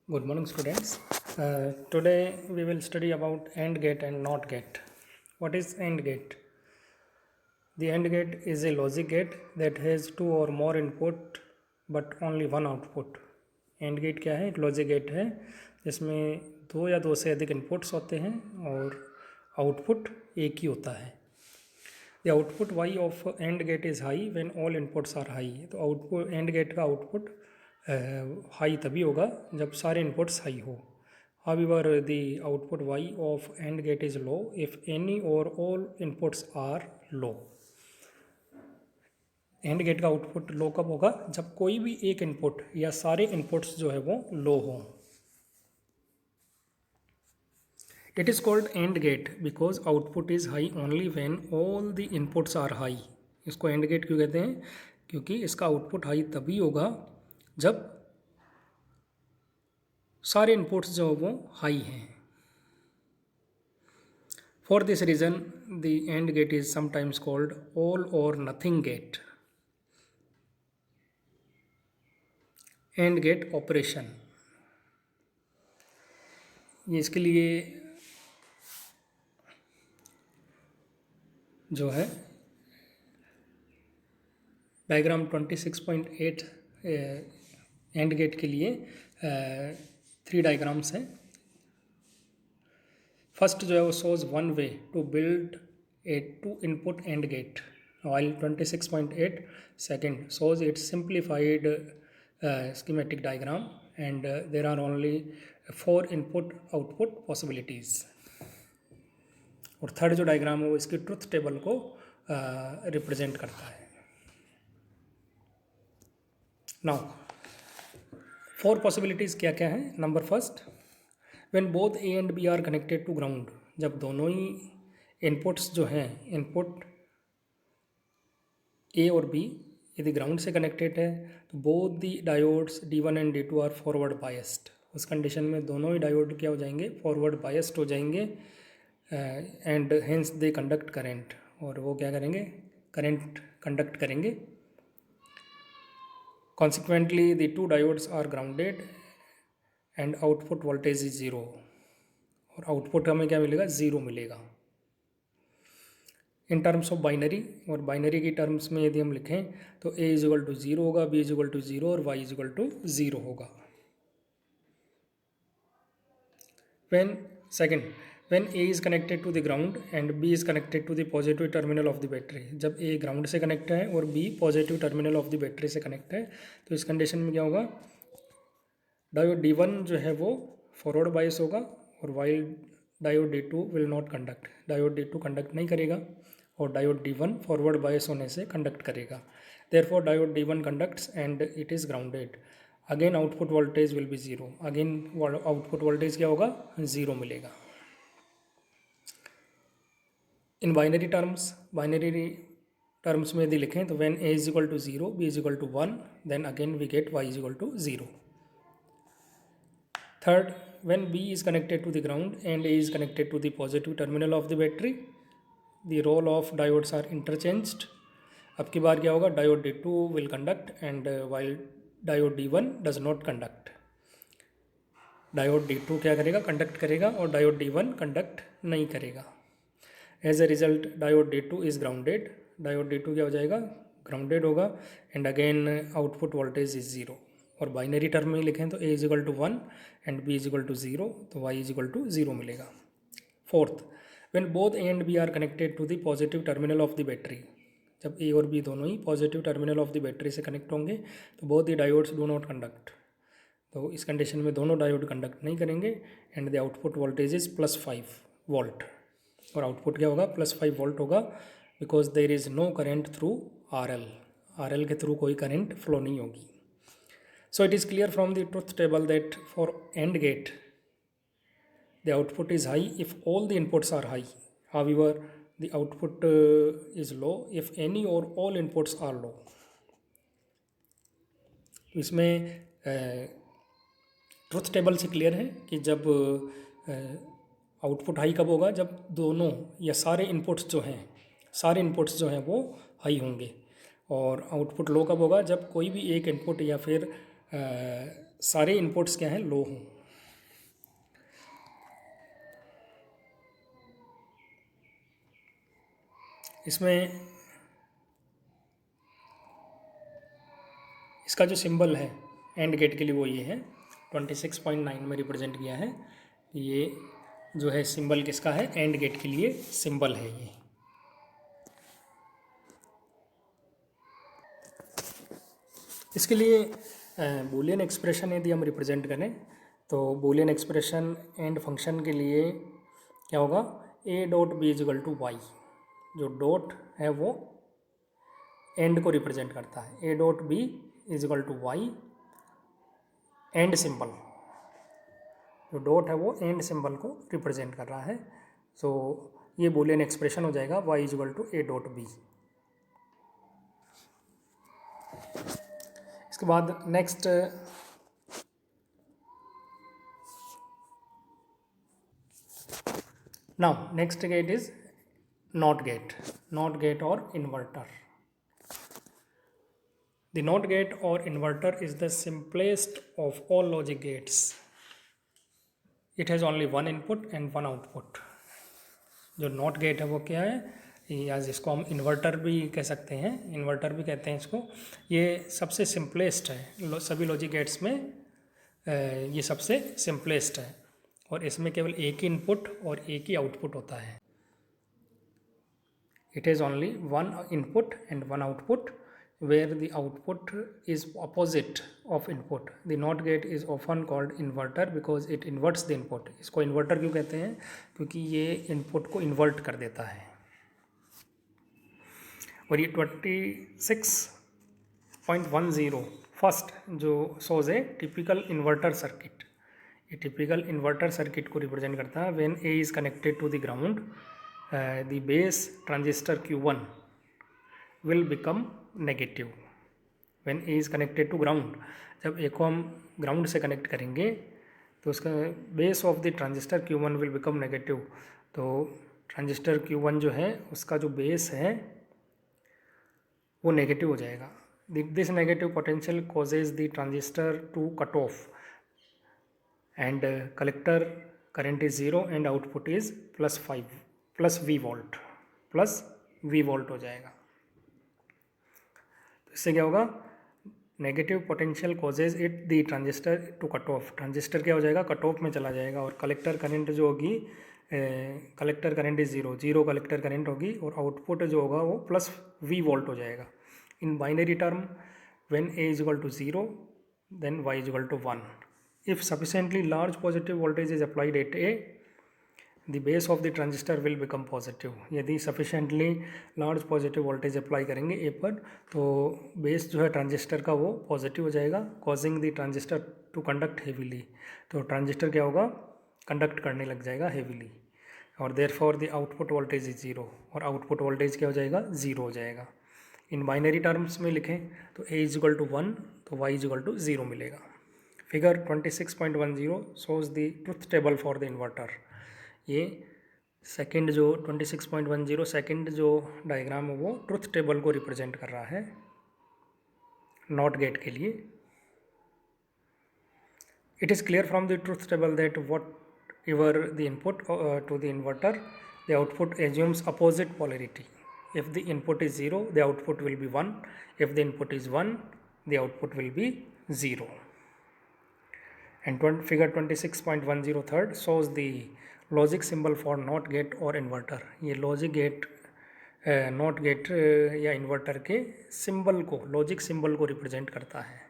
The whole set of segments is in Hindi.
Good morning, students. Today we will study about AND gate and NOT gate. What is AND gate? The AND gate is a logic gate that has two or more input but only one output. AND gate क्या है? एक लॉजिक गेट है जिसमें दो या दो से अधिक इनपुट्स होते हैं और आउटपुट एक ही होता है. The output y of AND gate is high when all inputs are high. तो आउटपुट AND gate का आउटपुट हाई तभी होगा जब सारे इनपुट्स हाई हो. However, the output y of AND gate is low if any or all inputs are low. AND gate का आउटपुट लो कब होगा? जब कोई भी एक इनपुट या सारे इनपुट्स जो है वो लो हो. It is called AND gate because output is high only when all the inputs are high. इसको AND gate क्यों कहते हैं? क्योंकि इसका आउटपुट हाई तभी होगा जब सारे इनपुट्स जो वो हाई हैं. For this reason, the AND gate is sometimes called all or nothing gate. AND gate operation. ये इसके लिए जो है डायग्राम 26.8 AND गेट के लिए 3 डायग्राम्स हैं. फर्स्ट जो है वो shows one way to build a 2 input AND gate, while 26.8 second shows its simplified schematic diagram and there are only 4 input output possibilities. और थर्ड जो डायग्राम है वो इसकी ट्रुथ टेबल को रिप्रेजेंट करता है. नाउ 4 पॉसिबिलिटीज़ क्या क्या हैं. Number first, when both A and B are connected to ground. जब दोनों ही इनपुट्स जो हैं, इनपुट ए और बी यदि ग्राउंड से कनेक्टेड है तो both the diodes D1 and D2 are forward biased. उस कंडीशन में दोनों ही डायोड क्या हो जाएंगे? फॉरवर्ड बायस्ड हो जाएंगे and hence they conduct current. और वो क्या करेंगे? करंट कंडक्ट करेंगे. Consequently the 2 diodes are grounded and output voltage is 0. और आउटपुट हमें क्या मिलेगा? 0 मिलेगा. इन टर्म्स ऑफ बाइनरी, और बाइनरी की टर्म्स में यदि हम लिखें तो A इज इक्वल टू 0 होगा, B इज इक्वल टू 0 और Y इज इक्वल टू 0 होगा. When A is connected to the ground and B is connected to the positive terminal of the battery. जब A ग्राउंड से कनेक्ट है और B positive terminal of the battery से कनेक्ट है तो इस कंडीशन में क्या होगा? डायोड D1 जो है वो फॉरवर्ड बायस होगा और while diode D2 will not conduct. Diode D2 conduct नहीं करेगा और डायोड D1 फॉरवर्ड बायस होने से कंडक्ट करेगा. Therefore diode D1 conducts and it is grounded. Again output voltage will be 0. Again output voltage क्या होगा? 0 मिलेगा. इन बाइनरी टर्म्स में यदि लिखें तो when A is equal to 0, B is equal to 1, then again we get Y is equal to 0. Third, when B is connected to the ground and A is connected to the positive terminal of the battery, the role of diodes are interchanged. अब की बार क्या होगा? Diode D2 will conduct and while diode D1 does not conduct. Diode D2 क्या करेगा? कंडक्ट करेगा और डायोड D1 कंडक्ट नहीं करेगा. As a result diode D2 is grounded. Diode D2 क्या हो जाएगा? ग्राउंडेड होगा and again output voltage is 0. और बाइनरी टर्म में लिखें तो A is equal to 1 and B is equal to 0 तो Y इज इक्वल टू 0 मिलेगा. Fourth, when both A and B are connected to the positive terminal of the battery. जब A और B दोनों ही positive terminal of the battery से कनेक्ट होंगे तो both the diodes do not conduct. तो इस कंडीशन में दोनों डायोड कंडक्ट नहीं करेंगे and the output voltage is +5 volt. और आउटपुट क्या होगा? +5 वोल्ट होगा because there is no current through RL के थ्रू कोई करंट फ्लो नहीं होगी. So it is clear from the truth table that for AND gate the output is high if all the inputs are high. However the output is low if any or all inputs are low. इसमें ट्रुथ टेबल से क्लियर है कि जब आउटपुट हाई कब होगा? जब दोनों या सारे इनपुट्स जो हैं वो हाई होंगे. और आउटपुट लो कब होगा? जब कोई भी एक इनपुट या फिर सारे इनपुट्स क्या हैं? लो हों. इसमें इसका जो सिंबल है एंड गेट के लिए वो ये है, 26.9 में रिप्रेजेंट किया है। ये जो है सिंबल किसका है, एंड गेट के लिए सिंबल है ये। इसके लिए बूलियन एक्सप्रेशन यदि हम रिप्रेजेंट करें तो बूलियन एक्सप्रेशन एंड फंक्शन के लिए क्या होगा, A dot B is equal to Y. जो डॉट है वो एंड को रिप्रेजेंट करता है, A dot B is equal to Y, and symbol, जो डॉट है वो एंड सिंबल को रिप्रेजेंट कर रहा है। सो ये बूलियन एक्सप्रेशन हो जाएगा Y is equal to A dot B. इसके बाद next now next gate is not gate, not gate or inverter. The NOT gate or inverter is the simplest of all logic gates. It has only one input and one output. जो NOT gate है वो क्या है, या जिसको हम इन्वर्टर भी कह सकते हैं, इन्वर्टर भी कहते हैं इसको। ये सबसे सिंपलेस्ट है सभी लॉजिक गेट्स में, ये सबसे सिंपलेस्ट है और इसमें केवल एक ही इनपुट और एक ही आउटपुट होता है। It has only one input and one output, where the output is opposite of input. The NOT gate is often called inverter because it inverts the input. इसको इन्वर्टर क्यों कहते हैं, क्योंकि ये इनपुट को इन्वर्ट कर देता है। और ये 26.10 फर्स्ट जो शोज है टिपिकल इन्वर्टर सर्किट, ये टिपिकल इन्वर्टर सर्किट को रिप्रेजेंट करता है। When A is connected to the ground, the base transistor Q1 will become negative. When A is connected to ground, जब ए को हम ग्राउंड से कनेक्ट करेंगे तो उसका base of the transistor Q1 will become negative. तो ट्रांजिस्टर Q1 जो है उसका जो बेस है वो नेगेटिव हो जाएगा। This negative potential causes the transistor to cut off and collector current is 0 and output is plus V volt हो जाएगा। इससे क्या होगा, negative potential causes it the transistor to cut off, transistor क्या हो जाएगा, कट ऑफ में चला जाएगा। और कलेक्टर करंट जो होगी, collector current is 0 collector current होगी और आउटपुट जो होगा वो प्लस V वोल्ट हो जाएगा। In binary term, when A is equal to 0 then Y is equal to 1। If sufficiently large positive voltage is applied at A, the base of the transistor will become positive. यदि sufficiently large positive voltage apply करेंगे ए पर तो बेस जो है ट्रांजिस्टर का वो पॉजिटिव हो जाएगा, causing the transistor to conduct heavily. तो ट्रांजिस्टर क्या होगा, कंडक्ट करने लग जाएगा हेवीली, और therefore the output voltage is 0, और आउटपुट वोल्टेज क्या हो जाएगा, 0 हो जाएगा। इन बाइनरी टर्म्स में लिखें तो A इज इक्वल टू 1 तो Y इज इक्वल टू 0 मिलेगा। Figure 26.10 shows the truth table for the inverter. ये सेकंड जो 26.10 सेकंड जो डायग्राम है वो ट्रुथ टेबल को रिप्रेजेंट कर रहा है नॉट गेट के लिए। It is clear from the truth table that whatever the input to the inverter, the output assumes opposite polarity. If the input is 0 the output will be 1, if the input is 1 the output will be 0। And figure 26.10 third shows the logic symbol for not gate or inverter. ये लॉजिक गेट, नॉट गेट या इन्वर्टर के सिंबल को, लॉजिक सिंबल को रिप्रेजेंट करता है।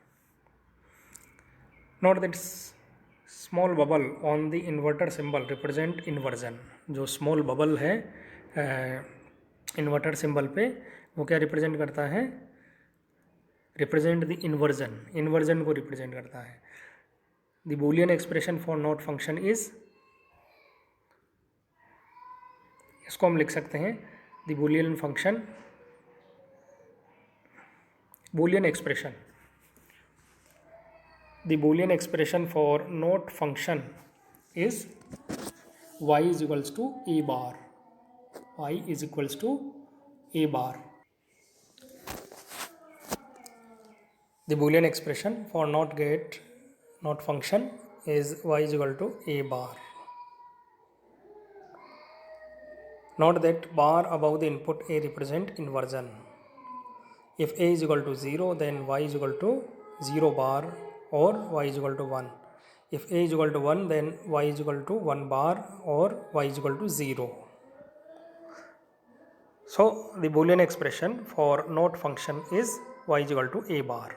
Note that small bubble on the inverter symbol represent inversion. जो स्मॉल बबल है इन्वर्टर सिंबल पे वो क्या रिप्रेजेंट करता है, रिप्रेजेंट द इन्वर्जन, इन्वर्जन को रिप्रेजेंट करता है। The Boolean expression for not function is, इसको हम लिख सकते हैं the Boolean function, Boolean expression, the Boolean expression for not function is y is equals to a bar, y is equals to a bar. The Boolean expression for not gate not function is y is equal to a bar. Note that bar above the input A represent inversion. If A is equal to 0, then Y is equal to 0 bar or Y is equal to 1. If A is equal to 1, then Y is equal to 1 bar or Y is equal to 0. So the Boolean expression for not function is Y is equal to A bar.